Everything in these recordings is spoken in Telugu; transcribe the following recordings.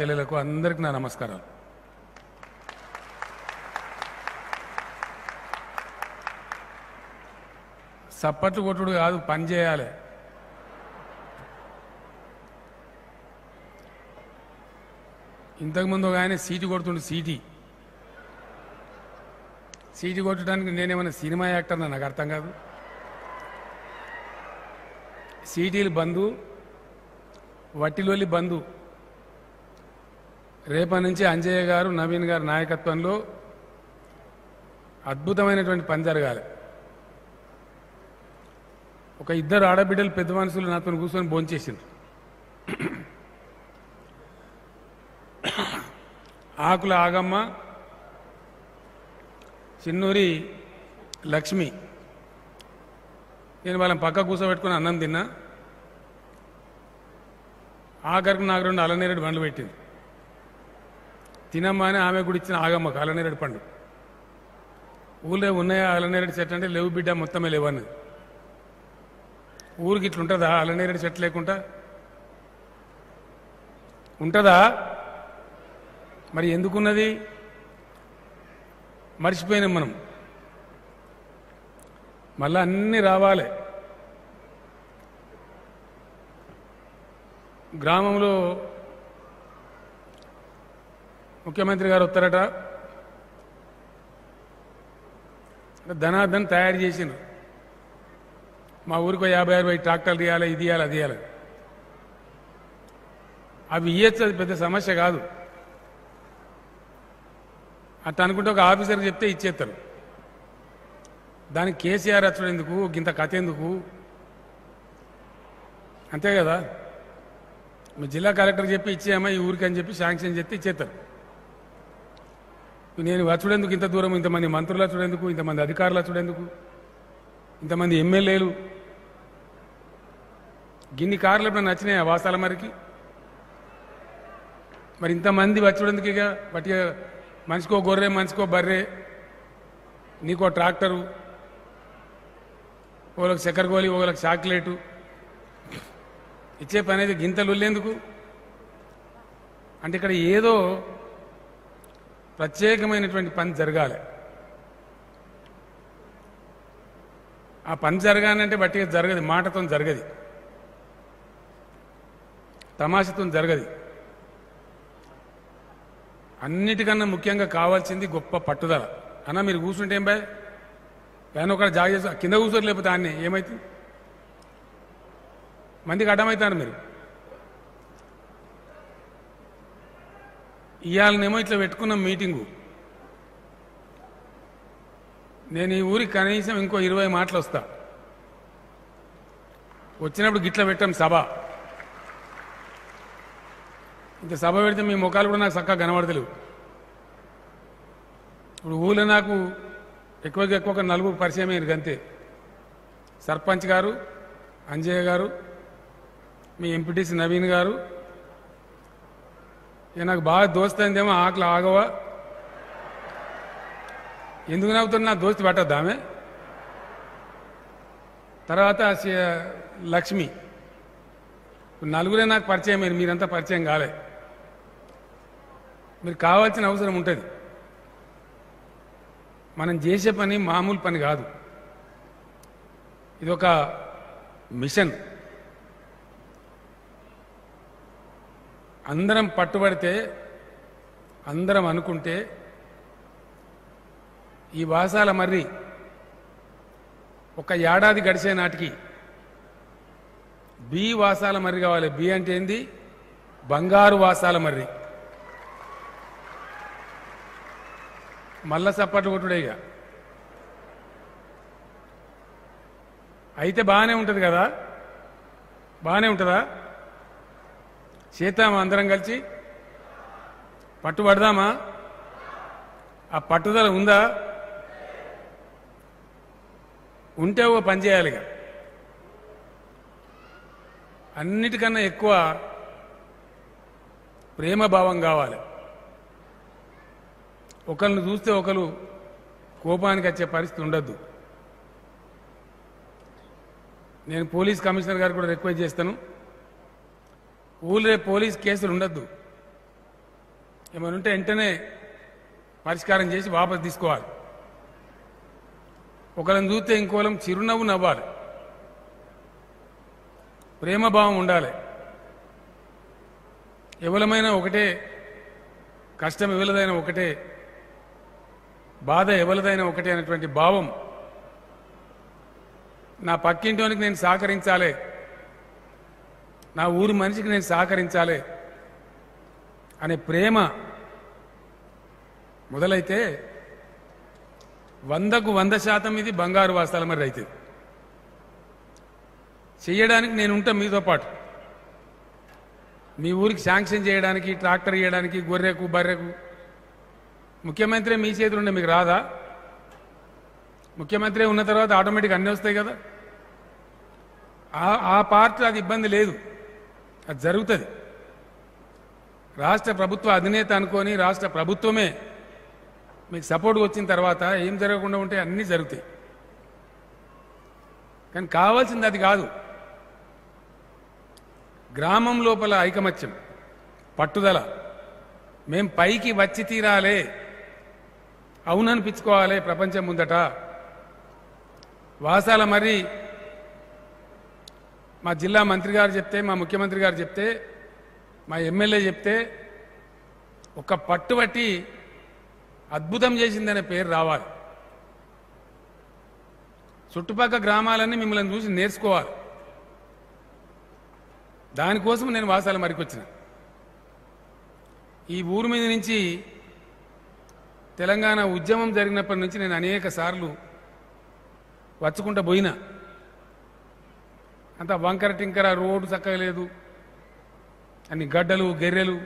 చెల్లెలకు అందరికీ నా నమస్కారాలు. సప్పట్లు కొట్టుడు కాదు, పని చేయాలి. ఇంతకుముందు ఒక ఆయన సీటు కొడుతుండే, సీటు కొట్టడానికి నేనేమన్నా సినిమా యాక్టర్ నాకు అర్థం కాదు. సీటీలు బంధు, వట్టిలోలి బంధు. రేపటి నుంచి అంజయ్య గారు, నవీన్ గారు నాయకత్వంలో అద్భుతమైనటువంటి పని జరగాలి. ఒక ఇద్దరు ఆడబిడ్డలు పెద్ద మనుషులు నాతో కూర్చొని భోంచేసిండ్రు. ఆకుల ఆగమ్మ, చిన్నూరి లక్ష్మి. నేను వాళ్ళని పక్క కూర్చోబెట్టుకుని అన్నం తిన్నా. ఆఖరికి నాకు 2 అల్లనేరేడు పండ్లు పెట్టింది. తినమ్మా అని ఆమె కూడా ఇచ్చిన ఆగమ్మకు అల్లనేరేడు పండు. ఊళ్ళో ఉన్నాయా అల్లనేరేడు చెట్టు అంటే లేవు బిడ్డ, మొత్తమే లేవన్నది. ఊరికి ఇట్లా ఉంటుందా అల్లనేరేడు చెట్టు లేకుండా? ఉంటుందా? మరి ఎందుకున్నది? మర్చిపోయినాం మనం. మళ్ళా అన్నీ రావాలి. గ్రామంలో ముఖ్యమంత్రి గారు వస్తారట, ధనాధన్ తయారు చేసిండ్రు. మా ఊరికి 50-60 ట్రాక్టర్లు ఇవ్వాలి, ఇది ఇవ్వాలి, అది ఇవ్వాలి. అవి ఇవ్వచ్చు, అది పెద్ద సమస్య కాదు. అట్లా అనుకుంటే ఒక ఆఫీసర్కి చెప్తే ఇచ్చేస్తారు. దానికి కేసీఆర్ వచ్చడం ఎందుకు, గింత కథ ఎందుకు? అంతే కదా. మీ జిల్లా కలెక్టర్కి చెప్పి ఇచ్చేయమ్మా ఈ ఊరికి అని చెప్పి శాంక్షన్ చెప్తే ఇచ్చేస్తారు. నేను వచ్చుడెందుకు ఇంత దూరం, ఇంతమంది మంత్రులు వచ్చుడెందుకు, ఇంతమంది అధికారులు వచ్చుడెందుకు, ఇంతమంది ఎమ్మెల్యేలు? గిన్ని కార్లు ఎప్పుడైనా నచ్చినాయా వాసాల మరికి? మరి ఇంతమంది వచ్చుడెందుకు? ఇక బట్టి మనిషికో గొర్రె, మనిషికో బర్రె, నీకో ట్రాక్టరు, ఒకళ్ళకి చక్కెరగోలి, ఒకళ్ళకి చాక్లెటు ఇచ్చే పని అయితే గింతలు వెళ్ళేందుకు? అంటే ఇక్కడ ఏదో ప్రత్యేకమైనటువంటి పని జరగాలి. ఆ పని జరగాలంటే బట్టిగా జరగదు, మాటతో జరగదు, తమాషతో జరగదు. అన్నిటికన్నా ముఖ్యంగా కావాల్సింది గొప్ప పట్టుదల. అన్న మీరు కూర్చుంటే ఏం బాయ్, పైన ఒకటి జాగ చేసి కింద కూర్చోరు, లేకపోతే అన్నీ ఏమవుతుంది? మందికి అడ్డమవుతారు మీరు. ఇవాళనేమో ఇట్లా పెట్టుకున్నాం మీటింగు. నేను ఈ ఊరికి కనీసం ఇంకో 20 మాటలు వస్తా. వచ్చినప్పుడు గిట్ల పెట్టాం సభ. ఇంత సభ పెడితే మీ ముఖాలు కూడా నాకు చక్కగా కనబడతలేవు. ఇప్పుడు ఊళ్ళో నాకు ఎక్కువ 4 పరిచయం అయ్యారు అంతే. సర్పంచ్ గారు, అంజయ్య గారు, మీ ఎంపీటీసీ నవీన్ గారు. ఇక నాకు బాగా దోస్త్ అయిందేమో ఆకలి ఆగవా. ఎందుకు నవ్వుతున్నా? నా దోస్తు పట్టద్దా ఆమె? తర్వాత లక్ష్మి. నలుగురే నాకు పరిచయం అయ్యారు, మీరంతా పరిచయం కాలే. మీరు కావాల్సిన అవసరం ఉంటుంది. మనం చేసే పని మామూలు పని కాదు, ఇదొక మిషన్. అందరం పట్టుబడితే, అందరం అనుకుంటే ఈ వాసాల మర్రి ఒక ఏడాది గడిచే నాటికి బి వాసాల మర్రి కావాలి. బి అంటే ఏంది? బంగారు వాసాల మర్రి. మళ్ళా సప్పట్లు కొట్టుడేగా. అయితే బాగానే ఉంటుంది కదా? బాగానే ఉంటుందా? చేద్దామా అందరం కలిసి? పట్టుబడదామా? ఆ పట్టుదల ఉందా? ఉంటే ఒక పని చేయాలిగా. అన్నిటికన్నా ఎక్కువ ప్రేమ భావం కావాలి. ఒకరిని చూస్తే ఒకరు కోపానికి వచ్చే పరిస్థితి ఉండద్దు. నేను పోలీస్ కమిషనర్ గారు కూడా రిక్వెస్ట్ చేస్తాను, ఊళ్ళో పోలీస్ కేసులు ఉండద్దు. ఏమైనా ఉంటే వెంటనే పరిష్కారం చేసి వాపసు తీసుకోవాలి. ఒకరిని చూస్తే ఇంకోలం చిరునవ్వు నవ్వాలి, ప్రేమభావం ఉండాలి. ఎవలమైనా ఒకటే, కష్టం ఎవలదైనా ఒకటే, బాధ ఎవలదైనా ఒకటే అనేటువంటి భావం. నా పక్కింటోనికి నేను సహకరించాలి, నా ఊరి మనిషికి నేను సహకరించాలి అనే ప్రేమ మొదలైతే 100కు 100% ఇది బంగారు వాస్తాల మరి అవుతుంది. చేయడానికి నేను ఉంటా మీతో పాటు. మీ ఊరికి శాంక్షన్ చేయడానికి, ట్రాక్టర్ ఇవ్వడానికి, గొర్రెకు బర్రెకు ముఖ్యమంత్రి మీ చేతులు ఉండే మీకు రాదా? ముఖ్యమంత్రి ఉన్న తర్వాత ఆటోమేటిక్ అన్నీ వస్తాయి కదా. ఆ పార్ట్ అది ఇబ్బంది లేదు, అది జరుగుతుంది. రాష్ట్ర ప్రభుత్వ అధినేత అనుకొని రాష్ట్ర ప్రభుత్వమే మీకు సపోర్ట్ వచ్చిన తర్వాత ఏం జరగకుండా ఉంటే అన్నీ జరుగుతాయి. కానీ కావాల్సింది అది కాదు. గ్రామం లోపల ఐకమత్యం, పట్టుదల. మేం పైకి వచ్చి తీరాలే, అవుననిపించుకోవాలి ప్రపంచం ముందట. వాసాల మరి మా జిల్లా మంత్రి గారు చెప్తే, మా ముఖ్యమంత్రి గారు చెప్తే, మా ఎమ్మెల్యే చెప్తే ఒక పట్టుబట్టి అద్భుతం చేసిందనే పేరు రావాలి. చుట్టుపక్కల గ్రామాలన్నీ మిమ్మల్ని చూసి నేర్చుకోవాలి. దానికోసం నేను వాసాల మరికి వచ్చిన. ఈ ఊరి మీద నుంచి తెలంగాణ ఉద్యమం జరిగినప్పటి నుంచి నేను అనేక సార్లు వచ్చుకుంటా పోయినా. అంత వంకర టింకర, రోడ్డు చక్కగా లేదు, అన్ని గడ్డలు గెర్రెలు,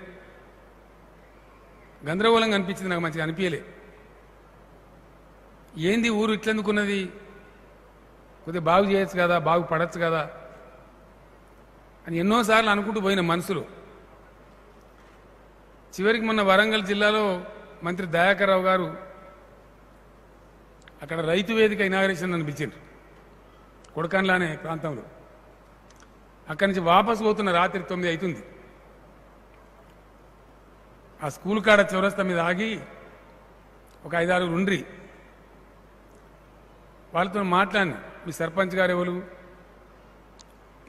గందరగోళంగా అనిపించింది. నాకు మంచిగా అనిపించలే. ఏంది ఊరు ఇట్లెందుకున్నది, కొద్దిగా బాగు చేయొచ్చు కదా, బాగుపడచ్చు కదా అని ఎన్నోసార్లు అనుకుంటూ పోయిన మనసులో. చివరికి మొన్న వరంగల్ జిల్లాలో మంత్రి దయాకర్ రావు గారు అక్కడ రైతు వేదిక ఇనాగరేషన్ అని పిలిచారు, కొడకండ్ల అనే ప్రాంతంలో. అక్కడి నుంచి వాపసు పోతున్న రాత్రి 9 అవుతుంది. ఆ స్కూల్ కాడ చౌరస్తా మీద ఆగి ఒక 5-6 ఉండ్రి వాళ్ళతో మాట్లాడిన. మీ సర్పంచ్ గారు ఎవరు,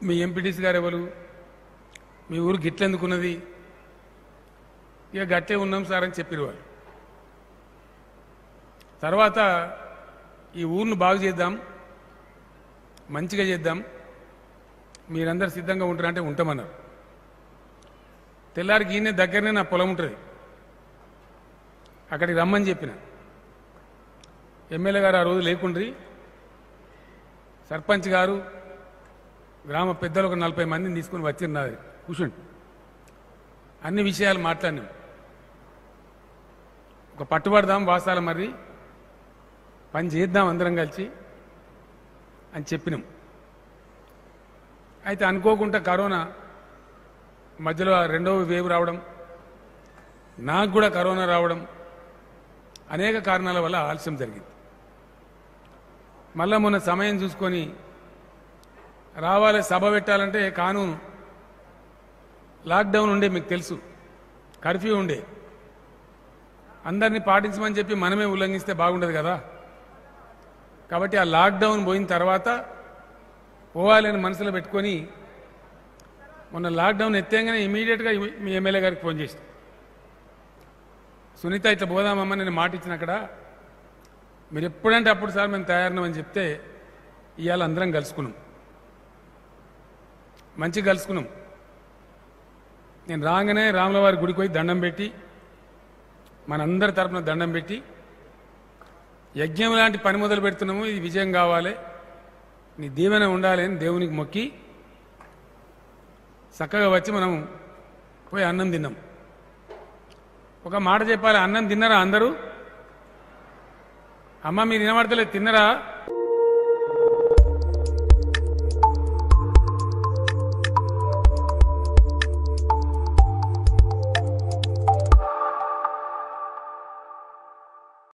మీ ఎంపీటీసీ గారు ఎవరు, మీ ఊరు గిట్లెందుకున్నది, ఇక గట్టే ఉన్నాం సార్ అని చెప్పారు వాళ్ళు. తర్వాత ఈ ఊరిని బాగు చేద్దాం, మంచిగా చేద్దాం, మీరందరూ సిద్ధంగా ఉంటారంటే ఉంటామన్నారు. తెల్లారికి ఈయన దగ్గరనే నా పొలం ఉంటుంది, అక్కడికి రమ్మని చెప్పిన. ఎమ్మెల్యే గారు ఆ రోజు లేకుండ్రి, సర్పంచ్ గారు, గ్రామ పెద్దలు ఒక 40 మందిని తీసుకుని వచ్చి నాది కూర్చుండి అన్ని విషయాలు మాట్లాడినాం. ఒక పట్టుబడదాం, వాసాల మరి పని చేద్దాం అందరం కలిసి అని చెప్పినాం. అయితే అనుకోకుండా కరోనా మధ్యలో 2వ వేవ్ రావడం, నాకు కూడా కరోనా రావడం, అనేక కారణాల వల్ల ఆలస్యం జరిగింది. మళ్ళా మొన్న సమయం చూసుకొని రావాలి, సభ పెట్టాలంటే కానూను లాక్డౌన్ ఉండే, మీకు తెలుసు, కర్ఫ్యూ ఉండే. అందరినీ పాటించమని చెప్పి మనమే ఉల్లంఘిస్తే బాగుండదు కదా. కాబట్టి ఆ లాక్డౌన్ పోయిన తర్వాత పోవాలని మనసులో పెట్టుకొని మొన్న లాక్డౌన్ ఎత్తేగానే ఇమీడియట్గా మీ ఎమ్మెల్యే గారికి ఫోన్ చేసి, సునీత ఇట్లా పోదామమ్మా నేను మాట ఇచ్చిన, అక్కడ మీరు ఎప్పుడంటే అప్పుడు సార్ మేము తయారున్నామని చెప్తే ఇవాళ అందరం కలుసుకున్నాం, మంచిగా కలుసుకున్నాం. నేను రాగానే రాములవారి గుడికి పోయి దండం పెట్టి, మనందరి తరపున దండం పెట్టి, యజ్ఞం లాంటి పని మొదలు పెడుతున్నాము, ఇది విజయం కావాలి, నీ దీవెన ఉండాలి అని దేవునికి మొక్కి చక్కగా వచ్చి మనం పోయి అన్నం తిన్నాం. ఒక మాట చెప్పాలి, అన్నం తిన్నారా అందరూ? అమ్మ మీరు వినబడతలేదు, తిన్నరా?